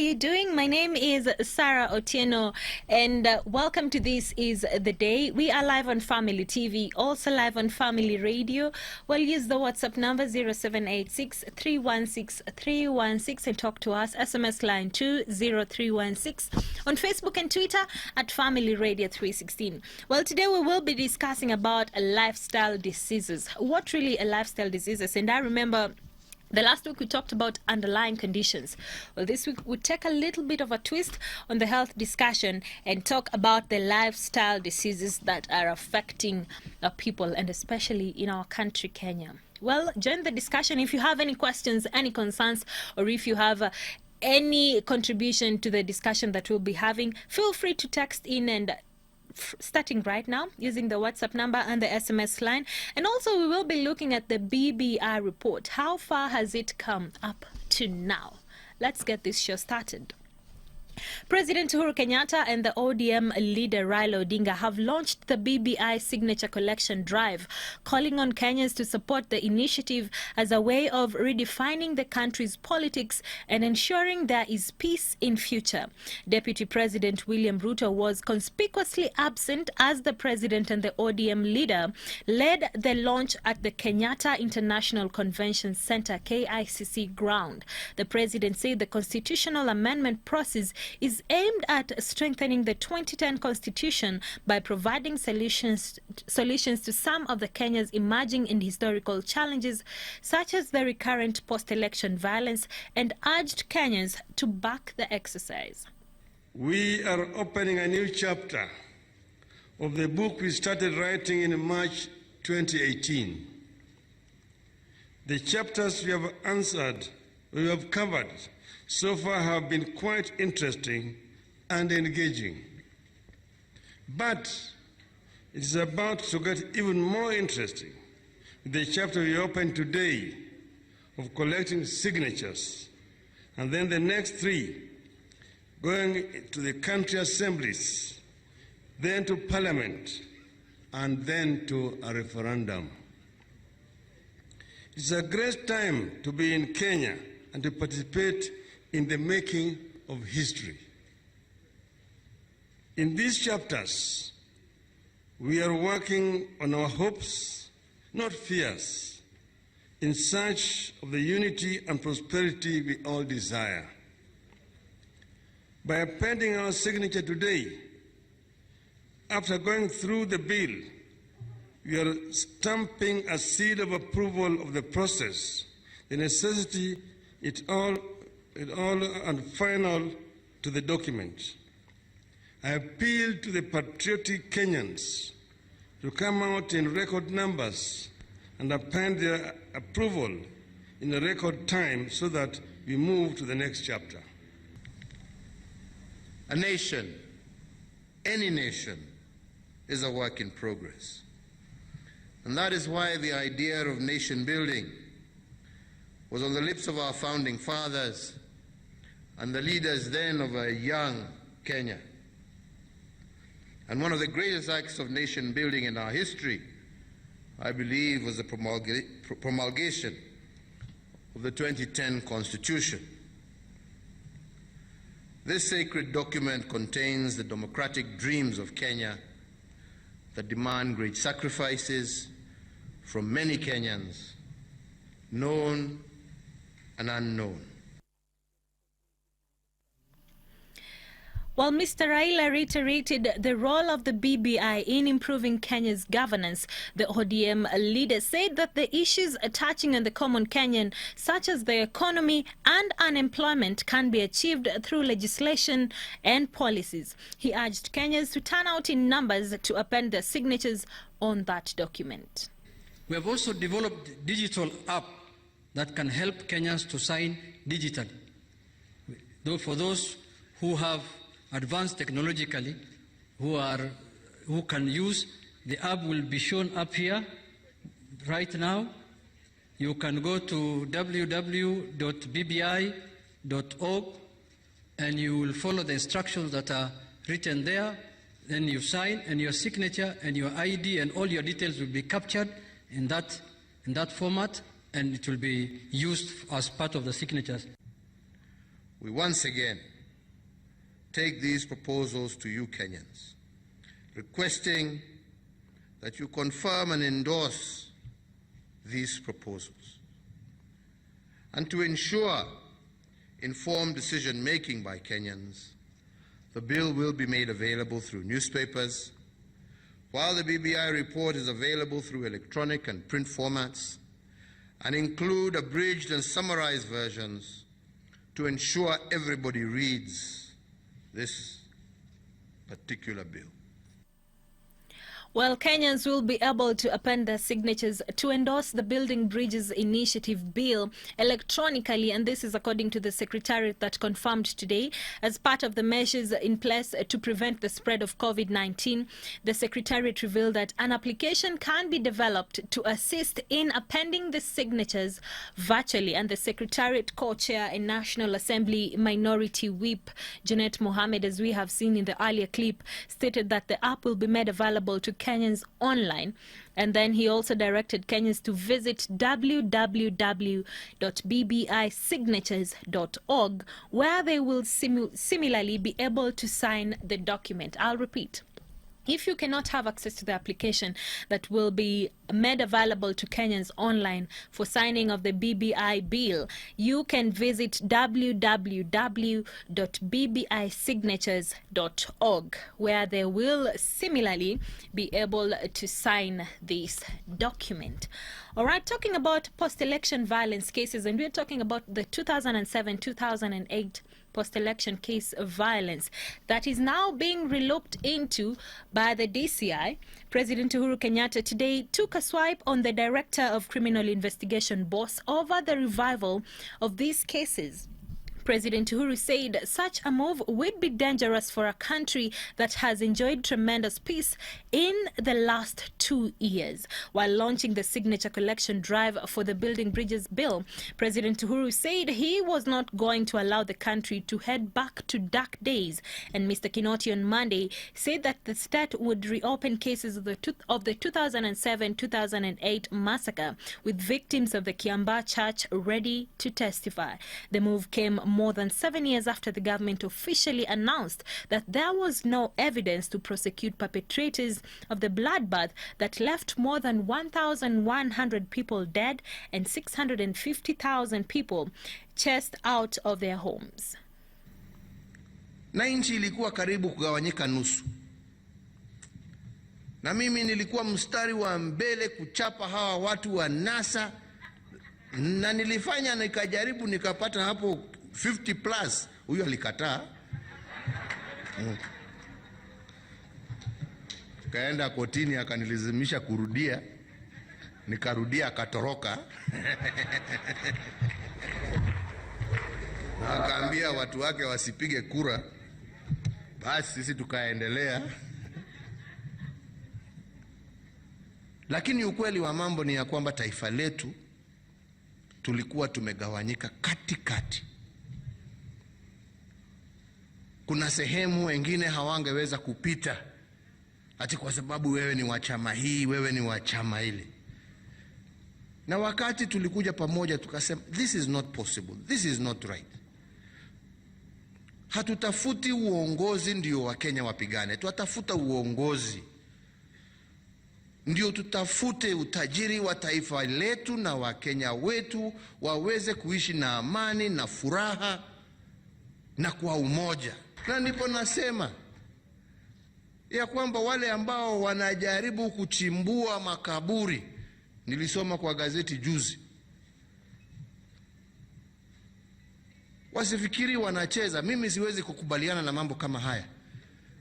you doing? My name is Sarah Otieno, and welcome to This Is The Day. We are live on Family TV, also live on Family Radio. We'll use the WhatsApp number 0786 316 316 and talk to us. SMS line 20316. On Facebook and Twitter at Family Radio 316. Well, today we will be discussing about lifestyle diseases. What really are lifestyle diseases? And I remember the last week we talked about underlying conditions. Well, this week we take a little bit of a twist on the health discussion and talk about the lifestyle diseases that are affecting people, and especially in our country, Kenya. Well, join the discussion. If you have any questions, any concerns, or if you have any contribution to the discussion that we'll be having, feel free to text in, and starting right now using the WhatsApp number and the SMS line. And also we will be looking at the BBI report. How far has it come up to now? Let's get this show started. President Uhuru Kenyatta and the ODM leader Raila Odinga have launched the BBI signature collection drive, calling on Kenyans to support the initiative as a way of redefining the country's politics and ensuring there is peace in future. Deputy President William Ruto was conspicuously absent as the president and the ODM leader led the launch at the Kenyatta International Convention Center KICC ground. The president said the constitutional amendment process is aimed at strengthening the 2010 constitution by providing solutions to some of the Kenya's emerging and historical challenges, such as the recurrent post-election violence, and urged Kenyans to back the exercise. We are opening a new chapter of the book we started writing in March 2018. The chapters we have covered so far have been quite interesting and engaging. But it is about to get even more interesting with the chapter we open today of collecting signatures, and then the next three going to the country assemblies, then to Parliament, and then to a referendum. It's a great time to be in Kenya and to participate in the making of history. In these chapters, we are working on our hopes, not fears, in search of the unity and prosperity we all desire. By appending our signature today, after going through the bill, we are stamping a seal of approval of the process, the necessity, it all and final to the document. I appeal to the patriotic Kenyans to come out in record numbers and append their approval in a record time so that we move to the next chapter. A nation, any nation, is a work in progress. And that is why the idea of nation building was on the lips of our founding fathers and the leaders then of a young Kenya. And one of the greatest acts of nation building in our history, I believe, was the promulgation of the 2010 Constitution. This sacred document contains the democratic dreams of Kenya that demand great sacrifices from many Kenyans, known and unknown. While Mr. Raila reiterated the role of the BBI in improving Kenya's governance, the ODM leader said that the issues touching on the common Kenyan, such as the economy and unemployment, can be achieved through legislation and policies. He urged Kenyans to turn out in numbers to append their signatures on that document. We have also developed a digital app that can help Kenyans to sign digitally. Though for those who have advanced technologically, who can use the app, will be shown up here right now. You can go to www.bbi.org and you will follow the instructions that are written there. Then you sign, and your signature and your ID and all your details will be captured in that format, and it will be used as part of the signatures. We once again take these proposals to you Kenyans, requesting that you confirm and endorse these proposals, and to ensure informed decision-making by Kenyans. The bill will be made available through newspapers, while the BBI report is available through electronic and print formats, and include abridged and summarized versions to ensure everybody reads this particular bill. Well, Kenyans will be able to append their signatures to endorse the Building Bridges Initiative bill electronically, and this is according to the Secretariat that confirmed today. As part of the measures in place to prevent the spread of COVID-19, the Secretariat revealed that an application can be developed to assist in appending the signatures virtually, and the Secretariat co-chair and National Assembly Minority Whip Janet Mohammed, as we have seen in the earlier clip, stated that the app will be made available to Kenyans online. And then he also directed Kenyans to visit www.bbisignatures.org, where they will similarly be able to sign the document. I'll repeat. If you cannot have access to the application that will be made available to Kenyans online for signing of the BBI bill, you can visit www.bbisignatures.org, where they will similarly be able to sign this document. All right, talking about post-election violence cases, and we're talking about the 2007-2008 post-election case of violence that is now being relooked into by the DCI. President Uhuru Kenyatta today took a swipe on the Director of Criminal Investigation boss over the revival of these cases. President Uhuru said such a move would be dangerous for a country that has enjoyed tremendous peace in the last 2 years. While launching the signature collection drive for the Building Bridges bill, President Uhuru said he was not going to allow the country to head back to dark days. And Mr. Kinoti on Monday said that the state would reopen cases of the 2007-2008 massacre, with victims of the Kiambaa Church ready to testify. The move came more than 7 years after the government officially announced that there was no evidence to prosecute perpetrators of the bloodbath that left more than 1,100 people dead and 650,000 people chased out of their homes. Na nchi ilikuwa karibu kugawanyika nusu, na mimi nilikuwa mstari wa mbele kuchapa hawa watu wa NASA, na nilifanya nikajaribu nikapata hapo 50 plus. Huyo alikataa. Kaenda kotini akanilazimisha kurudia, nikarudia akatoroka. Akaambia watu wake wasipige kura. Basi sisi tukaendelea. Lakini ukweli wa mambo ni ya kwamba taifa letu tulikuwa tumegawanyika katikati. Kuna sehemu wengine hawangeweza kupita ati kwa sababu wewe ni wa chama hii, wewe ni wa chama ile. Na wakati tulikuja pamoja tukasema this is not possible, this is not right. Hatutafuti uongozi ndio Wakenya wapigane, tutatafuta uongozi ndio tutafute utajiri wa taifa letu na Wakenya wetu waweze kuishi na amani na furaha na kwa umoja. Na ndipo nasema ya kwamba wale ambao wanajaribu kuchimbua makaburi, nilisoma kwa gazeti juzi, wasifikiri wanacheza. Mimi siwezi kukubaliana na mambo kama haya.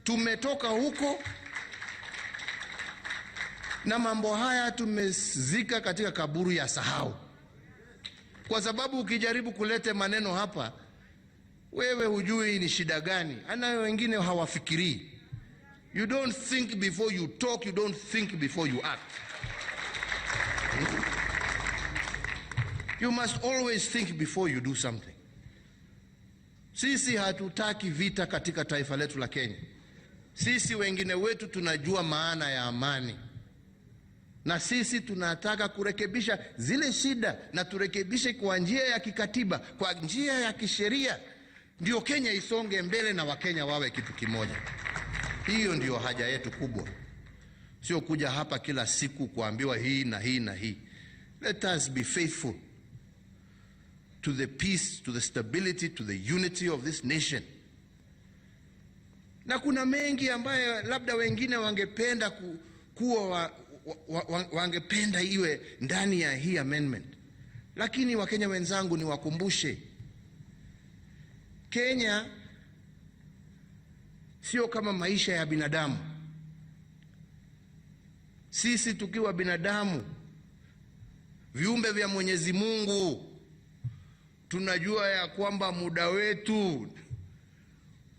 Tumetoka huko na mambo haya tumezika katika kaburi ya sahau. Kwa sababu ukijaribu kulete maneno hapa, wewe hujui ni shida gani. Ana wengine hawafikiri. You don't think before you talk, you don't think before you act. You must always think before you do something. Sisi hatutaki vita katika taifa letu la Kenya. Sisi wengine wetu tunajua maana ya amani. Na sisi tunataka kurekebisha zile shida, na turekebishe kwa njia ya kikatiba, kwa njia ya kisheria. ndio Kenya isonge mbele na Wakenya wawe kitu kimoja. Hiyo ndio haja yetu kubwa, sio kuja hapa kila siku kuambiwa hii na hii na hii. Let us be faithful to the peace, to the stability, to the unity of this nation. Na kuna mengi ambayo labda wengine wangependa wangependa iwe ndani ya hii amendment, lakini Wakenya wenzangu, niwakumbushe, Kenya sio kama maisha ya binadamu. Sisi tukiwa binadamu, viumbe vya Mwenyezi Mungu, tunajua ya kwamba muda wetu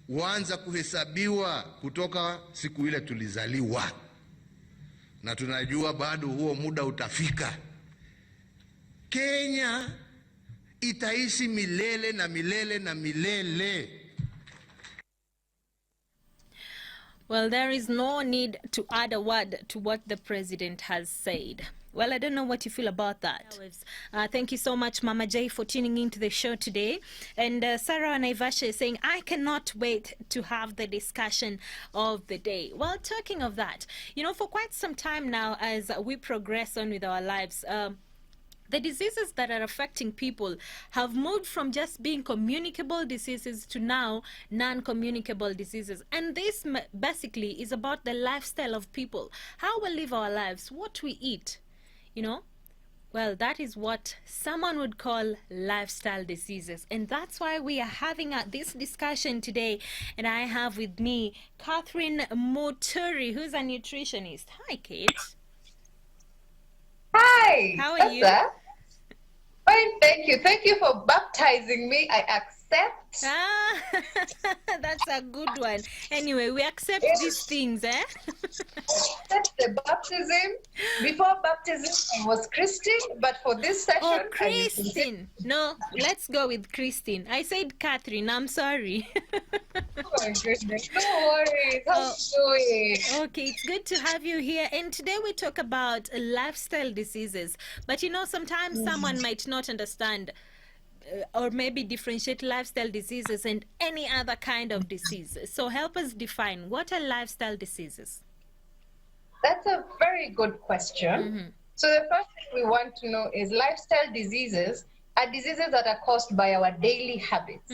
huanza kuhesabiwa kutoka siku ile tulizaliwa, na tunajua bado huo muda utafika. Kenya itaishi milele na milele na milele. Well, there is no need to add a word to what the president has said. Well, I don't know what you feel about that. Thank you so much, Mama J, for tuning into the show today. And Sarah Naivasha is saying, I cannot wait to have the discussion of the day. Well, talking of that, you know, for quite some time now, as we progress on with our lives, the diseases that are affecting people have moved from just being communicable diseases to now non-communicable diseases. And this basically is about the lifestyle of people, how we live our lives, what we eat, you know. Well, that is what someone would call lifestyle diseases. And that's why we are having this discussion today. And I have with me Catherine Moturi, who's a nutritionist. Hi, Kate. Hi. How are you? Fine, thank you. Thank you for baptizing me. I accept. Ah, that's a good one. Anyway, we accept these things, eh? Accept the baptism. Before baptism, I was Christine, but for this session, Oh, Christine. No, let's go with Christine. I said Catherine. I'm sorry. Oh my goodness. No worries. How are you doing? Okay, it's good to have you here. And today we talk about lifestyle diseases. But you know, sometimes someone might not understand or maybe differentiate lifestyle diseases and any other kind of disease. So help us define, what are lifestyle diseases? That's a very good question. So the first thing we want to know is lifestyle diseases are diseases that are caused by our daily habits.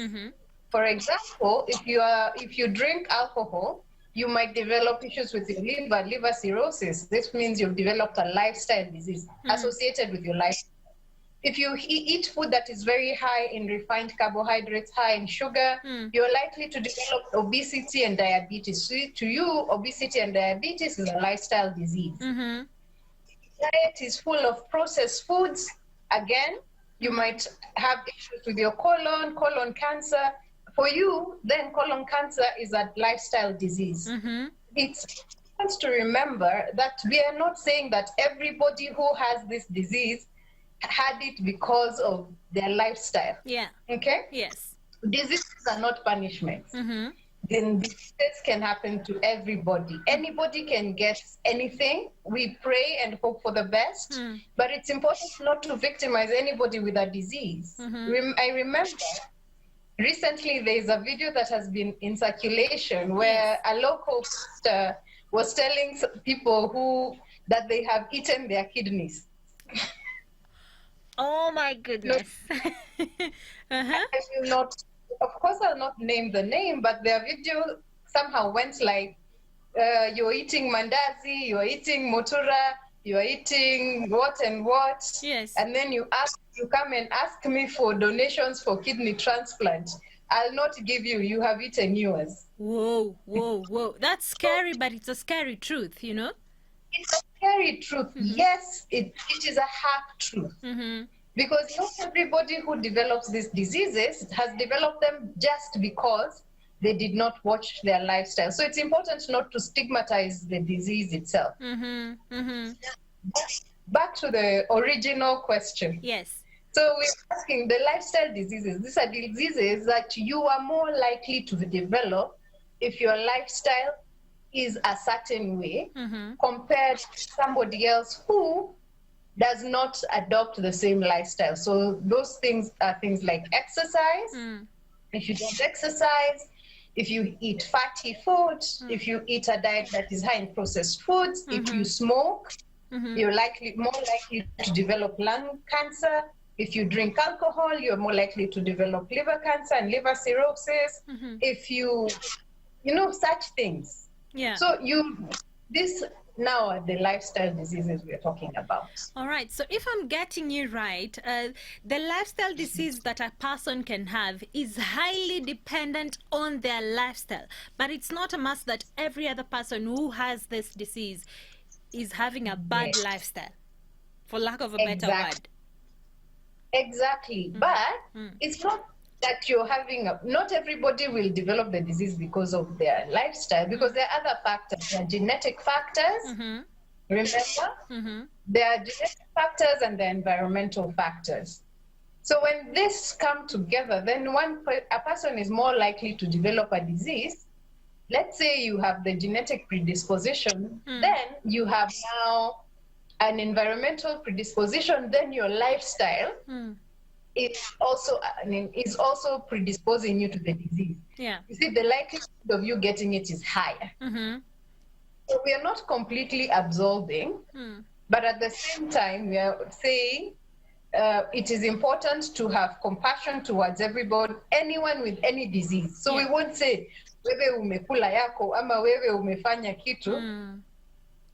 For example, if you drink alcohol, you might develop issues with your liver cirrhosis. This means you've developed a lifestyle disease associated with your lifestyle. If you eat food that is very high in refined carbohydrates, high in sugar, you're likely to develop obesity and diabetes. So to you, obesity and diabetes is a lifestyle disease. Diet is full of processed foods. Again, you might have issues with your colon cancer. For you, then colon cancer is a lifestyle disease. It's important to remember that we are not saying that everybody who has this disease had it because of their lifestyle. Yeah. Okay? Yes. Diseases are not punishments. Then diseases can happen to everybody. Anybody can get anything. We pray and hope for the best, but it's important not to victimize anybody with a disease. I remember recently there's a video that has been in circulation where a local pastor was telling people that they have eaten their kidneys. Oh my goodness. I will not, of course, I'll not name the name, but their video somehow went like, you're eating mandazi, you're eating motura, you're eating what and what. Yes. And then you come and ask me for donations for kidney transplant. I'll not give you, you have eaten yours. Whoa, whoa, whoa. That's scary, but it's a scary truth, you know? It's a scary truth. Yes, it is a half truth. Because not everybody who develops these diseases has developed them just because they did not watch their lifestyle. So it's important not to stigmatize the disease itself. Back to the original question. Yes. So we're asking the lifestyle diseases. These are diseases that you are more likely to develop if your lifestyle is a certain way compared to somebody else who does not adopt the same lifestyle. So those things are things like exercise, if you don't exercise, if you eat fatty food, if you eat a diet that is high in processed foods, if you smoke, you're more likely to develop lung cancer. If you drink alcohol, you're more likely to develop liver cancer and liver cirrhosis. If you such things. Yeah. So this now are the lifestyle diseases we're talking about. All right. So if I'm getting you right, the lifestyle disease that a person can have is highly dependent on their lifestyle. But it's not a must that every other person who has this disease is having a bad lifestyle, for lack of a better word. Exactly. But it's not that you're having not everybody will develop the disease because of their lifestyle, because there are other factors. There are genetic factors. Remember? There are genetic factors and there are environmental factors. So when this come together, then a person is more likely to develop a disease. Let's say you have the genetic predisposition, then you have now an environmental predisposition, then your lifestyle is also predisposing you to the disease. Yeah. You see, the likelihood of you getting it is higher. So we are not completely absolving, but at the same time, we are saying it is important to have compassion towards everybody, anyone with any disease. So we won't say, wewe umekula yako ama wewe umefanya kitu.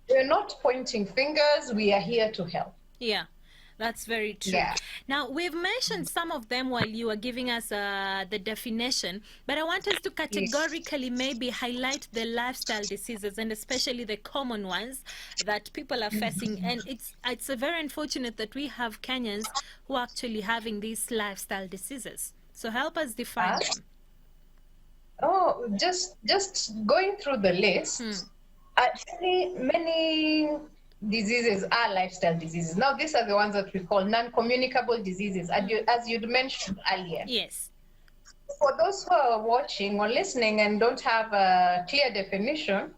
We're not pointing fingers. We are here to help. Yeah, that's very true. Yeah. Now, we've mentioned some of them while you were giving us the definition, but I want us to categorically maybe highlight the lifestyle diseases, and especially the common ones that people are facing. And it's very unfortunate that we have Kenyans who are actually having these lifestyle diseases. So help us define them. Oh, just going through the list, many diseases are lifestyle diseases. Now, these are the ones that we call non-communicable diseases, as you'd mentioned earlier. Yes. For those who are watching or listening and don't have a clear definition,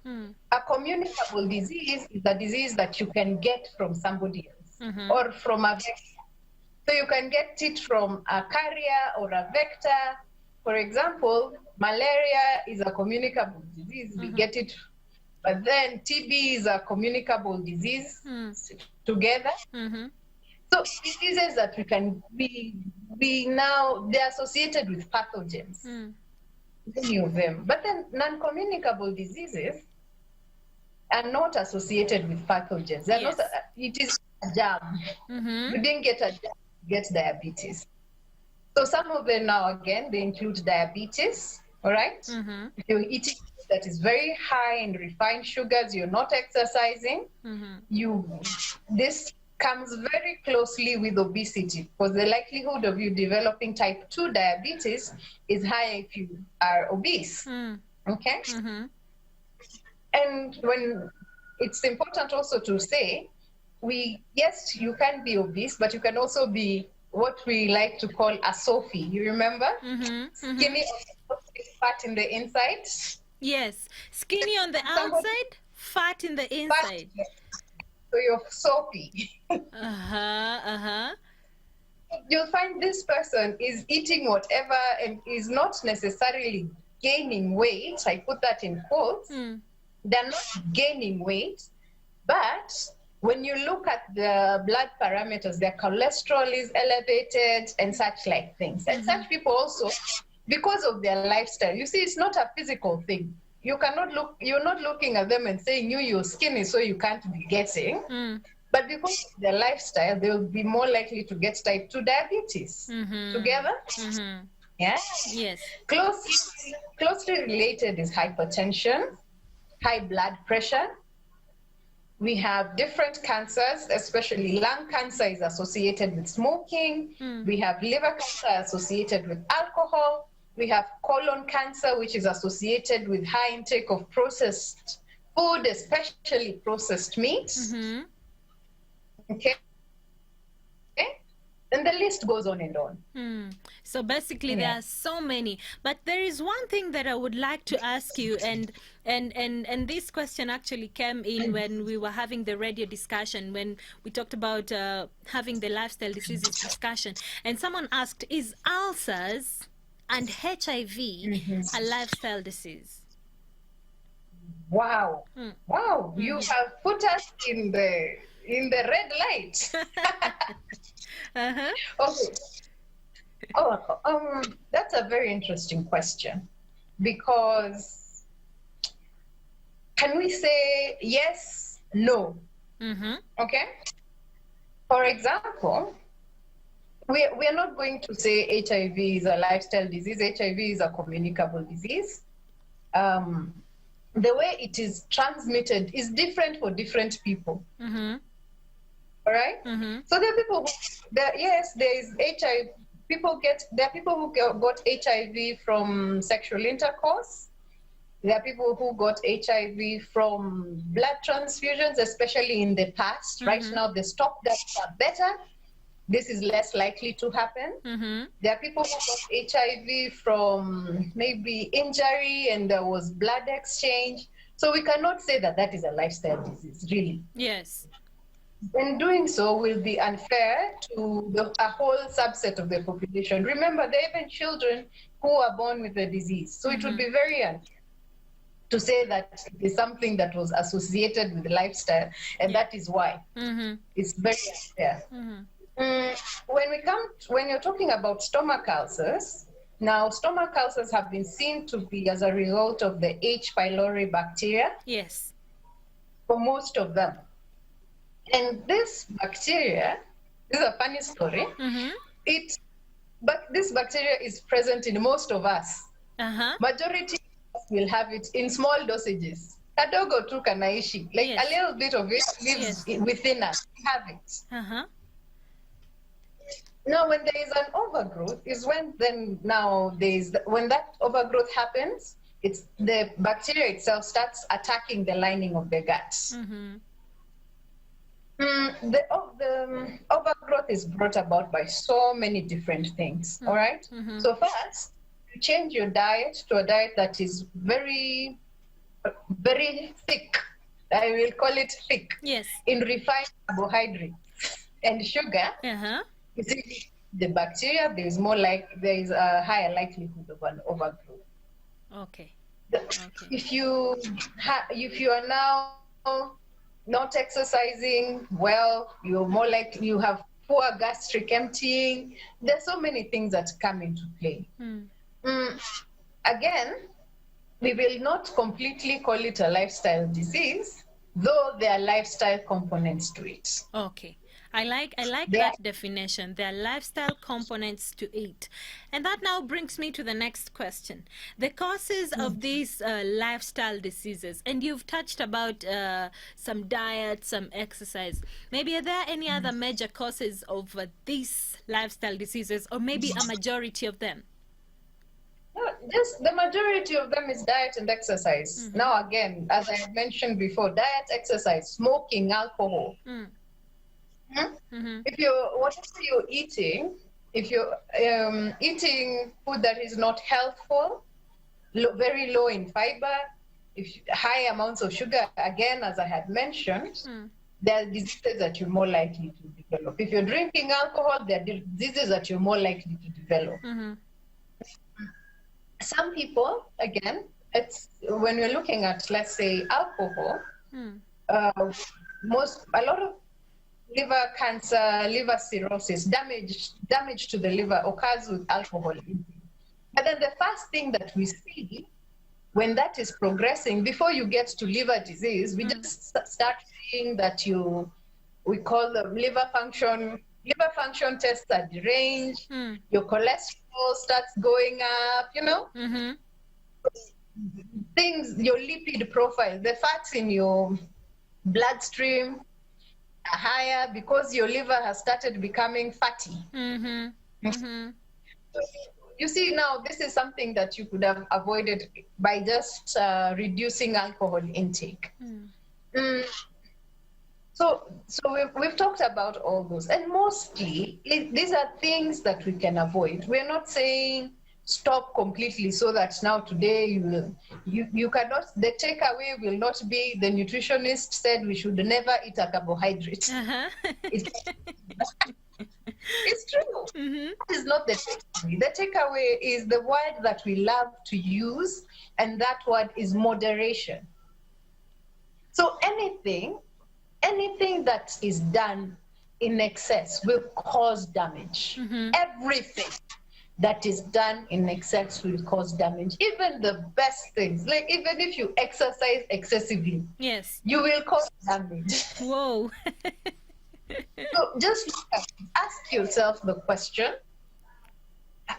a communicable disease is a disease that you can get from somebody else or from a vector. So you can get it from a carrier or a vector. For example, malaria is a communicable disease. We get it, but then TB is a communicable disease together. So diseases that we can be now, they're associated with pathogens, many of them. But then non-communicable diseases are not associated with pathogens. They're not, it is a germ. You didn't get a germ, you get diabetes. So some of them now, again, they include diabetes, all right? If you're eating food that is very high in refined sugars, you're not exercising, this comes very closely with obesity, because the likelihood of you developing type 2 diabetes is high if you are obese, okay? And when it's important also to say, yes, you can be obese, but you can also be what we like to call a Sophie. You remember? Skinny, fat in the inside. Yes, skinny on the outside, fat in the inside. So you're Sophie. You'll find this person is eating whatever and is not necessarily gaining weight. I put that in quotes. They're not gaining weight, but when you look at the blood parameters, their cholesterol is elevated and such like things. And such people also, because of their lifestyle, you see, it's not a physical thing. You're not looking at them and saying, you're skinny, so you can't be getting. But because of their lifestyle, they'll be more likely to get type 2 diabetes. Together? Yeah? Yes. Closely related is hypertension, high blood pressure. We have different cancers, especially lung cancer is associated with smoking. We have liver cancer associated with alcohol. We have colon cancer, which is associated with high intake of processed food, especially processed meats. Okay. And the list goes on and on. So basically, there are so many. But there is one thing that I would like to ask you, and this question actually came in when we were having the radio discussion, when we talked about having the lifestyle diseases discussion. And someone asked, is ulcers and HIV a lifestyle disease? Wow. Wow. You have put us in the red light. Okay. Oh, that's a very interesting question, because can we say yes, no? Okay. For example, we are not going to say HIV is a lifestyle disease. HIV is a communicable disease. The way it is transmitted is different for different people. All right. So there are people yes, there is HIV. There are people who got HIV from sexual intercourse. There are people who got HIV from blood transfusions, especially in the past. Right now, the stop that are better. This is less likely to happen. There are people who got HIV from maybe injury and there was blood exchange. So we cannot say that that is a lifestyle disease, really. Yes. And doing so will be unfair to a whole subset of the population. Remember, there are even children who are born with the disease. So it would be very unfair to say that it is something that was associated with lifestyle, and that is why. It's very unfair. When you're talking about stomach ulcers, now stomach ulcers have been seen to be as a result of the H. pylori bacteria. Yes. For most of them. And this bacteria, this is a funny story. But this bacteria is present in most of us. Majority of us will have it in small dosages. Kadogo tu kanaishi, like a little bit of it lives within us. We have it. Now, when there is an overgrowth, is when when that overgrowth happens, it's the bacteria itself starts attacking the lining of the gut. The overgrowth is brought about by so many different things. All right. So first, you change your diet to a diet that is very, very thick. I will call it thick. Yes. In refined carbohydrates and sugar. You see, the bacteria, there is a higher likelihood of an overgrowth. Okay. If you are now not exercising well, you're more likely you have poor gastric emptying. There's so many things that come into play. Again, we will not completely call it a lifestyle disease, though there are lifestyle components to it. Okay. I like that definition. There are lifestyle components to it. And that now brings me to the next question. The causes of these lifestyle diseases, and you've touched about some diet, some exercise. Maybe are there any other major causes of these lifestyle diseases, or maybe a majority of them? Just the majority of them is diet and exercise. Now, again, as I mentioned before, diet, exercise, smoking, alcohol. If whatever you're eating, if you're eating food that is not healthful, very low in fiber, high amounts of sugar, again, as I had mentioned, there are diseases that you're more likely to develop. If you're drinking alcohol, there are diseases that you're more likely to develop. Some people, again, it's when we're looking at, let's say, alcohol, a lot of liver cancer, liver cirrhosis, damage to the liver occurs with alcohol. But then the first thing that we see when that is progressing, before you get to liver disease, we just start seeing that we call them liver function tests are deranged, your cholesterol starts going up, things, your lipid profile, the fats in your bloodstream are higher because your liver has started becoming fatty. You see, now this is something that you could have avoided by just reducing alcohol intake. So we've talked about all those, and mostly these are things that we can avoid. We're not saying stop completely so that now today you cannot, the takeaway will not be the nutritionist said we should never eat a carbohydrate. It's true. That is not the takeaway. The takeaway is the word that we love to use, and that word is moderation. So anything that is done in excess will cause damage. Everything that is done in excess will cause damage. Even the best things, like even if you exercise excessively, Yes. you will cause damage. Whoa. So just look at it. Ask yourself the question.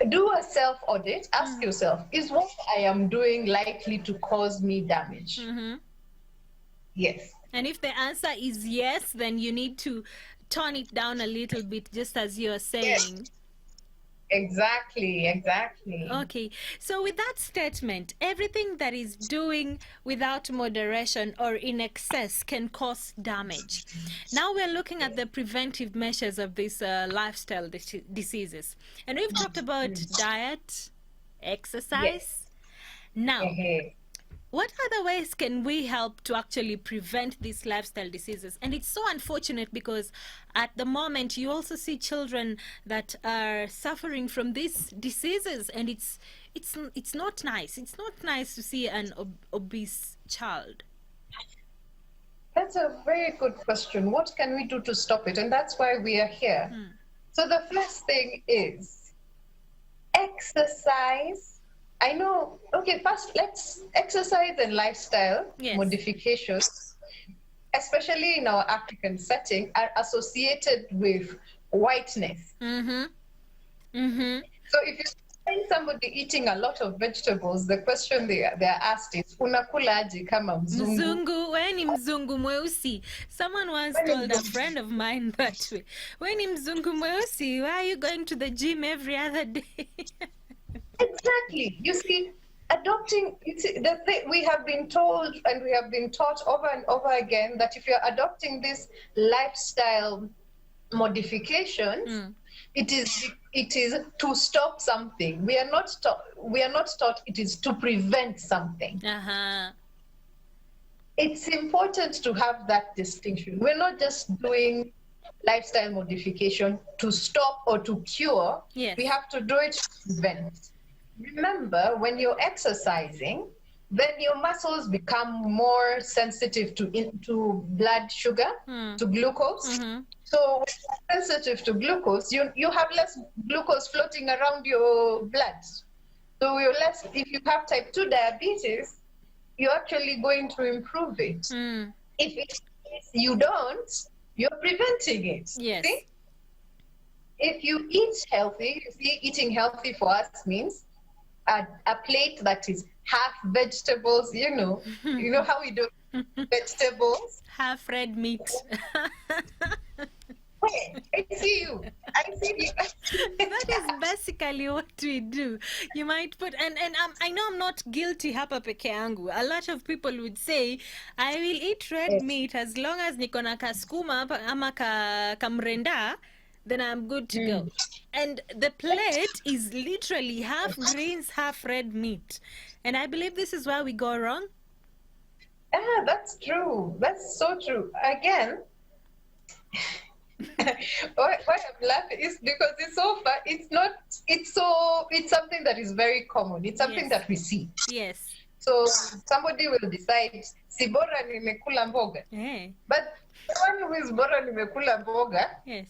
Do a self-audit. Ask yourself, is what I am doing likely to cause me damage? Yes. And if the answer is yes, then you need to tone it down a little bit, just as you're saying. Yes. Exactly. Okay, so with that statement, everything that is doing without moderation or in excess can cause damage. Now we're looking at the preventive measures of these lifestyle diseases. And we've talked about diet, exercise. Yes. Now, what other ways can we help to actually prevent these lifestyle diseases? And it's so unfortunate because at the moment you also see children that are suffering from these diseases, and it's not nice. It's not nice to see an obese child. That's a very good question. What can we do to stop it? And that's why we are here. So the first thing is exercise. I know, okay, first let's exercise and lifestyle modifications, especially in our African setting, are associated with whiteness. So if you find somebody eating a lot of vegetables, the question they are asked is, unakulaji kama mzungu? Mzungu, weni mzungu mweusi. Someone once told a friend of mine that way. Weni mzungu mweusi, why are you going to the gym every other day? Exactly. You see, adopting, we have been told and we have been taught over and over again that if you're adopting this lifestyle modifications, it is to stop something. We are not taught it is to prevent something. It's important to have that distinction. We're not just doing lifestyle modification to stop or to cure. We have to do it to prevent. Remember, when you're exercising, then your muscles become more sensitive to blood sugar, to glucose. So when you're sensitive to glucose, you have less glucose floating around your blood. So you're less, if you have type 2 diabetes, you're actually going to improve it. If you don't, you're preventing it. Yes. See? If you eat healthy, you see, eating healthy for us means a plate that is half vegetables, you know how we do vegetables. Half red meat. I see you. That is basically what we do. You might put, and I know I'm not guilty hapa peke yangu. A lot of people would say, I will eat red meat as long as niko na kaskuma ama kamrenda, then I'm good to go. And the plate is literally half greens, half red meat. And I believe this is where we go wrong. Yeah, that's true. That's so true. Again, why I'm laughing is because it's so fun. It's something that is very common. It's something that we see. Yes. So somebody will decide, si bora nimekula mboga. But the one who is bora nimekula mboga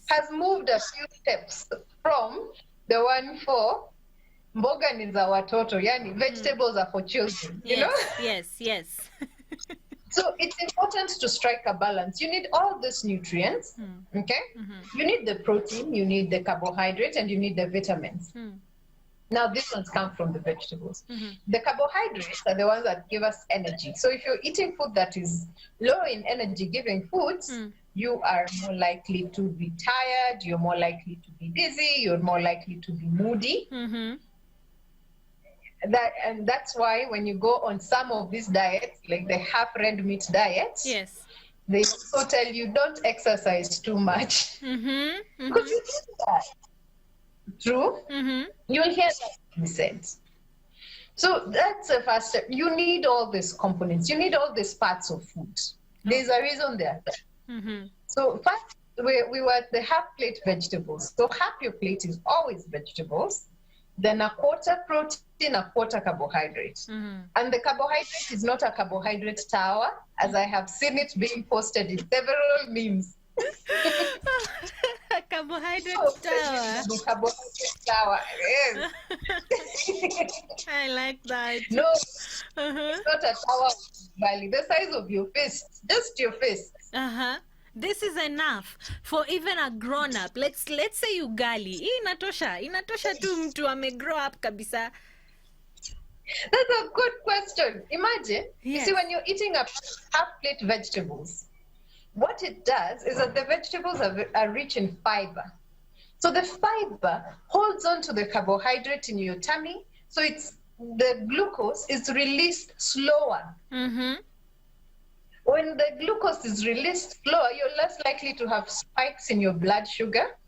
has moved a few steps from the one for mboga ni za watoto, yani vegetables are for children. You know? Yes. So it's important to strike a balance. You need all these nutrients, okay? You need the protein, you need the carbohydrate, and you need the vitamins. Now, these ones come from the vegetables. The carbohydrates are the ones that give us energy. So if you're eating food that is low in energy-giving foods, you are more likely to be tired, you're more likely to be dizzy, you're more likely to be moody. And that's why when you go on some of these diets, like the half red meat diet, they also tell you don't exercise too much. Because you do that. True? You'll hear that be said. So that's the first step. You need all these components. You need all these parts of food. There's a reason they're there. So first, we were at the half plate vegetables. So half your plate is always vegetables, then a quarter protein, a quarter carbohydrate. And the carbohydrate is not a carbohydrate tower, as I have seen it being posted in several memes. Carbohydrate Oh, tower. the carbohydrate tower, yes. I like that. No, Uh-huh. it's not a tower valley, the size of your fist, just your fist. Uh-huh. This is enough for even a grown up. Let's say ugali. Hii inatosha tu mtu ame grow up kabisa. That's a good question. Imagine, you Yes. see, when you're eating a half plate vegetables, what it does is that the vegetables are rich in fiber. So the fiber holds on to the carbohydrate in your tummy, so the glucose is released slower. When the glucose is released slower, you're less likely to have spikes in your blood sugar.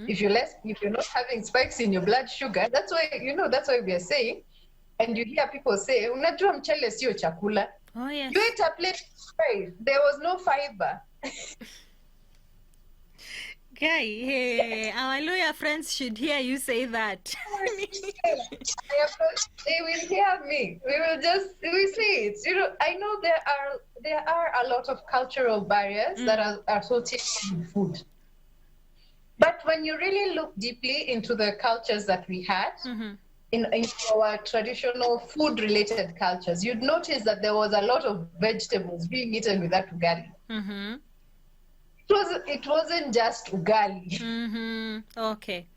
If you're not having spikes in your blood sugar, that's why we are saying, and you hear people say, unajua mchele sio chakula. Oh yes. You ate a plate of rice, there was no fiber. Guy, hey, our lawyer friends should hear you say that. They will hear me. We see it. I know there are a lot of cultural barriers that are associated with food. But when you really look deeply into the cultures that we had, in our traditional food-related cultures, you'd notice that there was a lot of vegetables being eaten with that ugali. It wasn't just ugali. Okay.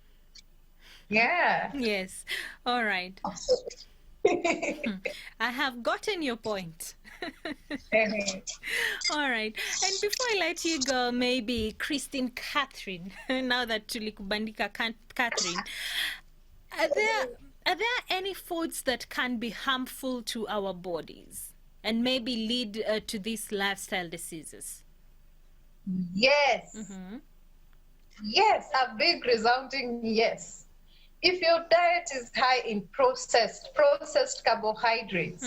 Yeah. Yes. All right. I have gotten your point. All right. And before I let you go, maybe Christine Catherine, now that tulikubandika Catherine, are there any foods that can be harmful to our bodies and maybe lead to these lifestyle diseases? Yes. Yes, a big resounding yes. If your diet is high in processed carbohydrates,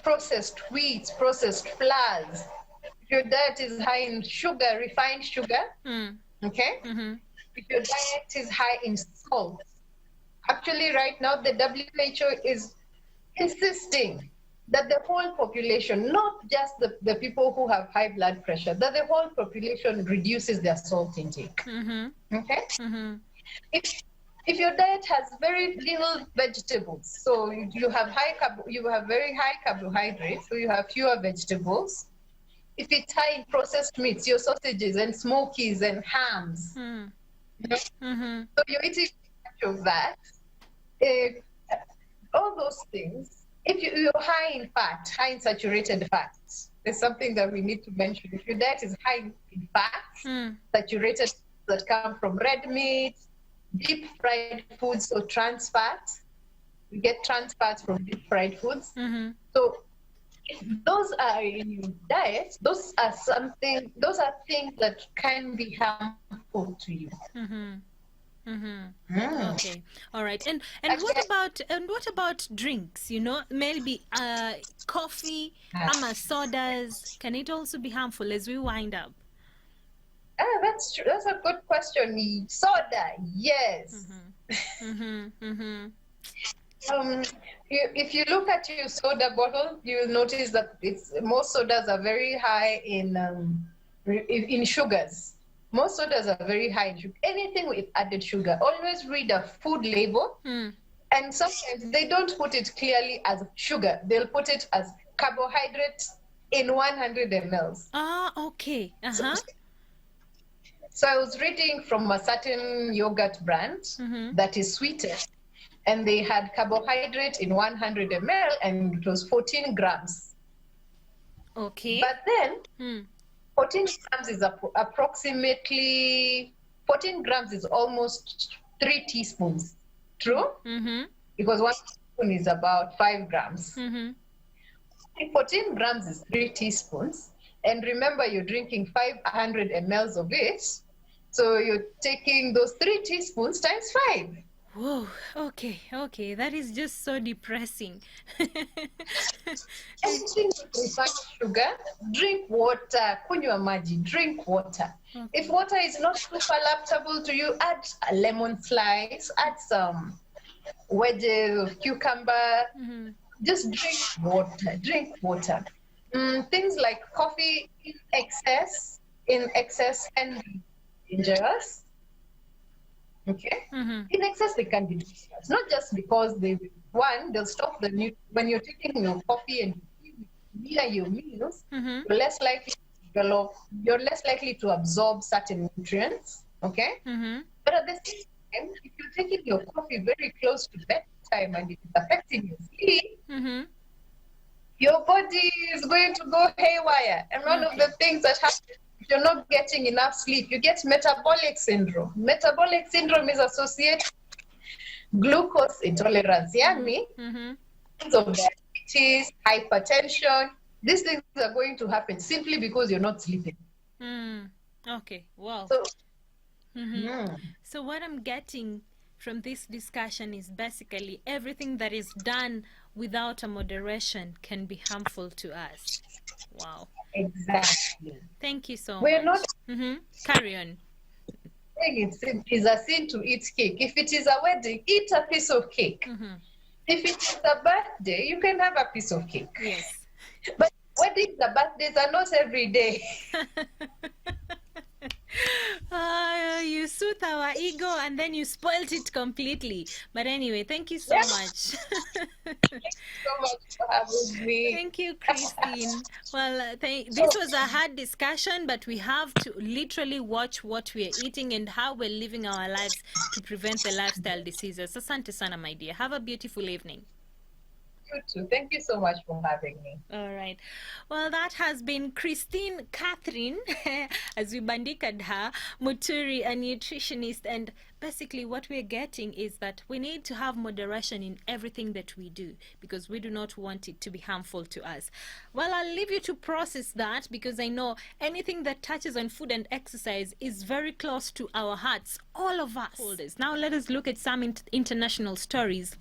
processed wheat, processed flours, if your diet is high in sugar, refined sugar, okay? If your diet is high in salt, actually right now the WHO is insisting that the whole population, not just the people who have high blood pressure, that the whole population reduces their salt intake. Okay? If your diet has very little vegetables, so you have very high carbohydrates, so you have fewer vegetables. If it's high in processed meats, your sausages and smokies and hams, so you're eating much of that. All those things. If you're high in fat, high in saturated fats, there's something that we need to mention. If your diet is high in fat, saturated that come from red meat, deep fried foods, so trans fats, we get trans fats from deep fried foods. So if those are in your diet, those are things that can be harmful to you. Okay, all right. And what about drinks? Maybe coffee, sodas. Can it also be harmful as we wind up? That's true. That's a good question. Soda, yes. If you look at your soda bottle, you'll notice that most sodas are very high in sugars. Most sodas are very high in sugar. Anything with added sugar, always read a food label. And sometimes they don't put it clearly as sugar. They'll put it as carbohydrate in 100 mLs. Okay. So I was reading from a certain yogurt brand that is sweetened, and they had carbohydrate in 100 ml, and it was 14 grams. Okay. But then 14 grams is approximately 14 grams is almost 3 teaspoons. True? Because 1 teaspoon is about 5 grams. 14 grams is 3 teaspoons. And remember, you're drinking 500 mLs of it. So you're taking those 3 teaspoons times 5. Whoa, okay. That is just so depressing. Anything with refined sugar, drink water. Kunywa maji, drink water. If water is not super palatable to you, add a lemon slice, add some wedges of cucumber. Just drink water. Things like coffee in excess can be dangerous. Okay? In excess, they can be dangerous. Not just because they'll stop when you're taking your coffee and near your meals, you're less likely to absorb certain nutrients. Okay? But at the same time, if you're taking your coffee very close to bedtime and it's affecting your sleep, your body is going to go haywire. And one of the things that happens if you're not getting enough sleep, you get metabolic syndrome. Metabolic syndrome is associated with glucose intolerance, of diabetes, hypertension. These things are going to happen simply because you're not sleeping. Okay, wow. So what I'm getting from this discussion is basically everything that is done without a moderation can be harmful to us. Wow. Exactly. Thank you so We're much. not Carry on. it is a sin to eat cake. If it is a wedding, eat a piece of cake. If it is a birthday, you can have a piece of cake. Yes. But weddings and birthdays are not every day. You soothe our ego and then you spoilt it completely. But anyway, thank you so much. Thank you so much for having me. Thank you, Christine. Well, this was a hard discussion, but we have to literally watch what we are eating and how we're living our lives to prevent the lifestyle diseases. Asante sana, my dear. Have a beautiful evening. You too. Thank you so much for having me. All right. Well, that has been Christine Catherine, as we bandiked her, Muturi, a nutritionist. And basically what we're getting is that we need to have moderation in everything that we do because we do not want it to be harmful to us. Well, I'll leave you to process that because I know anything that touches on food and exercise is very close to our hearts, all of us. Now let us look at some international stories.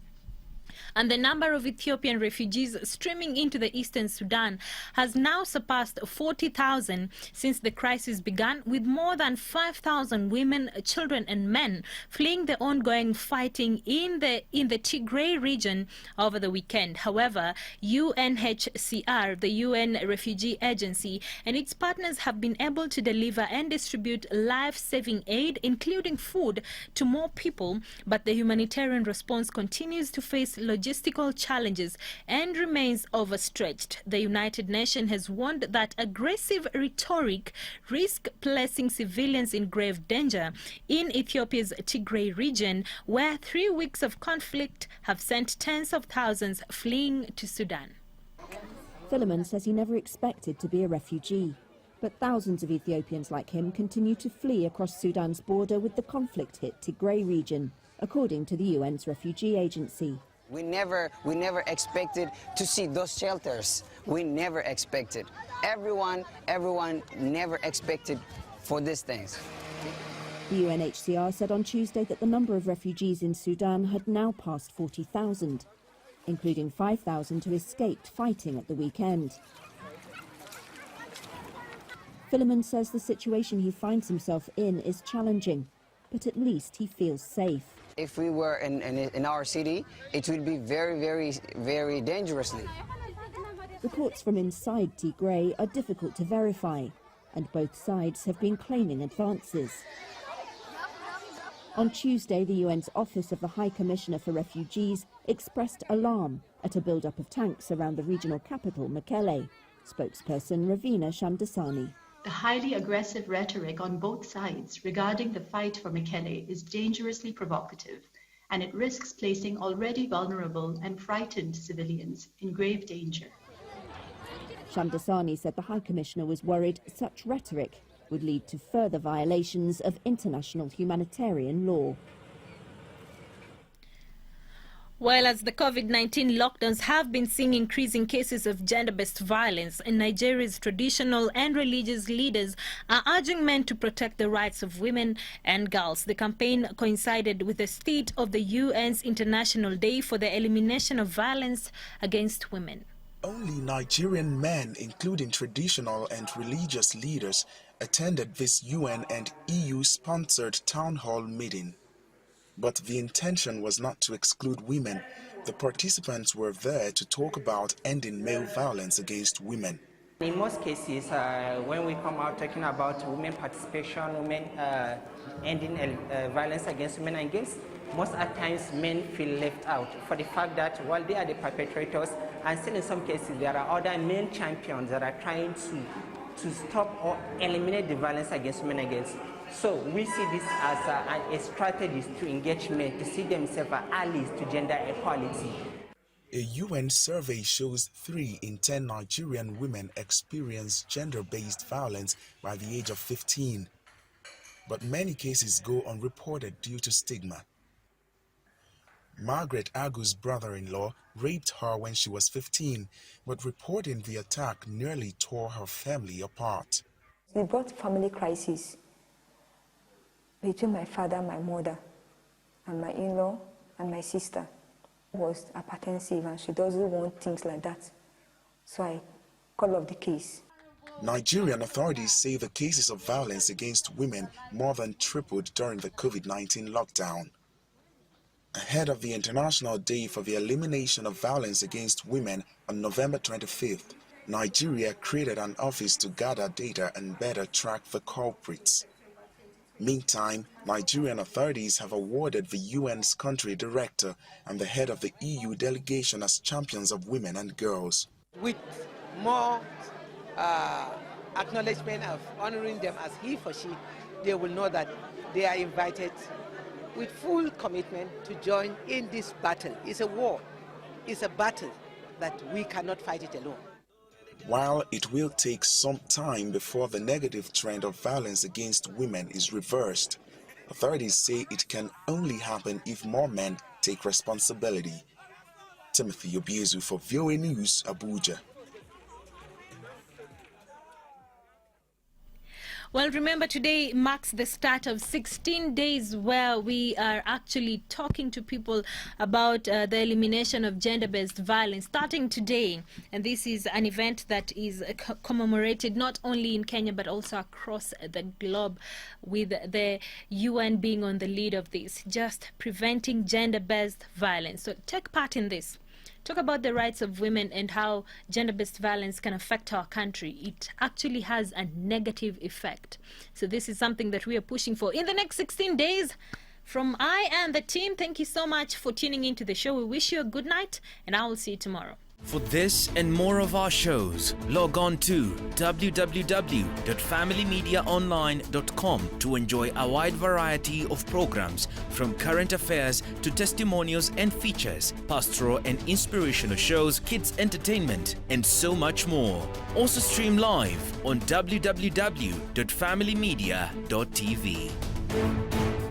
And the number of Ethiopian refugees streaming into the eastern Sudan has now surpassed 40,000 since the crisis began, with more than 5,000 women, children and men fleeing the ongoing fighting in the Tigray region over the weekend. However, UNHCR, the UN Refugee Agency, and its partners have been able to deliver and distribute life-saving aid, including food, to more people, but the humanitarian response continues to face logistical challenges and remains overstretched. The United Nations has warned that aggressive rhetoric risks placing civilians in grave danger in Ethiopia's Tigray region, where 3 weeks of conflict have sent tens of thousands fleeing to Sudan. Philemon says he never expected to be a refugee, but thousands of Ethiopians like him continue to flee across Sudan's border with the conflict-hit Tigray region, according to the UN's Refugee Agency. We never expected to see those shelters. We never expected. Everyone never expected for these things. The UNHCR said on Tuesday that the number of refugees in Sudan had now passed 40,000, including 5,000 who escaped fighting at the weekend. Philemon says the situation he finds himself in is challenging, but at least he feels safe. If we were in our city, it would be very dangerously. Reports from inside Tigray are difficult to verify, and both sides have been claiming advances. On Tuesday, the UN's Office of the High Commissioner for Refugees expressed alarm at a build-up of tanks around the regional capital, Mekelle. Spokesperson Ravina Shamdasani. The highly aggressive rhetoric on both sides regarding the fight for Mekelle is dangerously provocative, and it risks placing already vulnerable and frightened civilians in grave danger. Shamdasani said the High Commissioner was worried such rhetoric would lead to further violations of international humanitarian law. Well, as the COVID-19 lockdowns have been seeing increasing cases of gender-based violence, and Nigeria's traditional and religious leaders are urging men to protect the rights of women and girls. The campaign coincided with the state of the UN's International Day for the Elimination of Violence Against Women. Only Nigerian men, including traditional and religious leaders, attended this UN and EU-sponsored town hall meeting. But the intention was not to exclude women. The participants were there to talk about ending male violence against women. In most cases, when we come out talking about women participation, women ending violence against women and girls, most at times men feel left out for the fact that while they are the perpetrators, and still in some cases there are other male champions that are trying to stop or eliminate the violence against women and girls. So we see this as a strategy to engage men, to see themselves as allies to gender equality. A UN survey shows 3 in 10 Nigerian women experience gender-based violence by the age of 15. But many cases go unreported due to stigma. Margaret Agu's brother-in-law raped her when she was 15, but reporting the attack nearly tore her family apart. It brought family crisis between my father, my mother, and my in-law and my sister. Was apprehensive and she doesn't want things like that. So I called off the case. Nigerian authorities say the cases of violence against women more than tripled during the COVID-19 lockdown. Ahead of the International Day for the Elimination of Violence Against Women on November 25th, Nigeria created an office to gather data and better track the culprits. Meantime, Nigerian authorities have awarded the UN's country director and the head of the EU delegation as champions of women and girls. With more acknowledgement of honoring them as he or she, they will know that they are invited with full commitment to join in this battle. It's a war. It's a battle that we cannot fight it alone. While it will take some time before the negative trend of violence against women is reversed, authorities say it can only happen if more men take responsibility. Timothy Obiezu for VOA News, Abuja. Well, remember, today marks the start of 16 days where we are actually talking to people about the elimination of gender-based violence, starting today. And this is an event that is commemorated not only in Kenya but also across the globe, with the UN being on the lead of this, just preventing gender-based violence. So take part in this. Talk about the rights of women and how gender-based violence can affect our country. It actually has a negative effect. So this is something that we are pushing for in the next 16 days. From I and the team, thank you so much for tuning into the show. We wish you a good night, and I will see you tomorrow. For this and more of our shows, log on to www.familymediaonline.com to enjoy a wide variety of programs, from current affairs to testimonials and features, pastoral and inspirational shows, kids entertainment, and so much more. Also stream live on www.familymedia.tv.